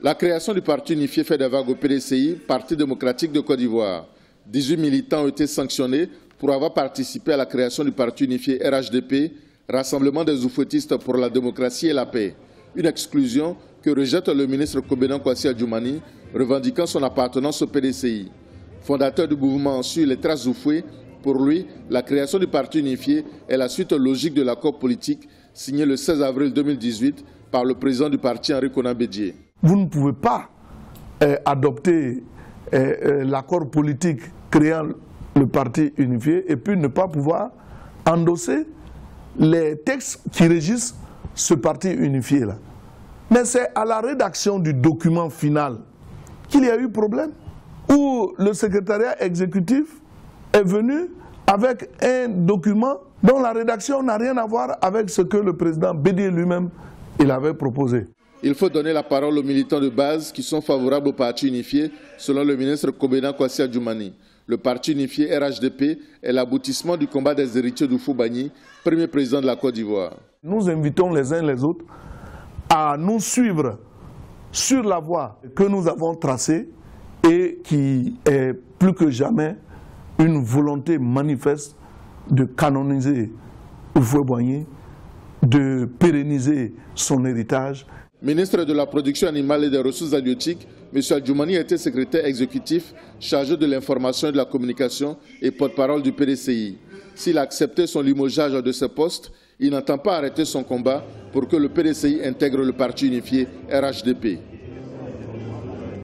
La création du parti unifié fait des vagues au PDCI, Parti démocratique de Côte d'Ivoire. 18 militants ont été sanctionnés pour avoir participé à la création du parti unifié RHDP, Rassemblement des oufouettistes pour la démocratie et la paix. Une exclusion que rejette le ministre Kobenan Kwasi Adjoumani, revendiquant son appartenance au PDCI. Fondateur du mouvement sur les traces Oufoué, pour lui, la création du parti unifié est la suite logique de l'accord politique signé le 16 avril 2018 par le président du parti Henri Konan Bédié. Vous ne pouvez pas adopter l'accord politique créant le parti unifié et puis ne pas pouvoir endosser les textes qui régissent ce parti unifié-là. Mais c'est à la rédaction du document final qu'il y a eu problème, où le secrétariat exécutif est venu avec un document dont la rédaction n'a rien à voir avec ce que le président Bédié lui-même avait proposé. Il faut donner la parole aux militants de base qui sont favorables au parti unifié, selon le ministre Kobenan Kwasi Adjoumani. Le parti unifié RHDP est l'aboutissement du combat des héritiers d'Oufou-Bagny, premier président de la Côte d'Ivoire. Nous invitons les uns les autres à nous suivre sur la voie que nous avons tracée et qui est plus que jamais une volonté manifeste de canoniser Oufou-Bagny, de pérenniser son héritage. Ministre de la Production animale et des Ressources halieutiques, M. Adjoumani était secrétaire exécutif chargé de l'information et de la communication et porte-parole du PDCI. S'il a accepté son limogeage de ce poste, il n'entend pas arrêter son combat pour que le PDCI intègre le parti unifié RHDP.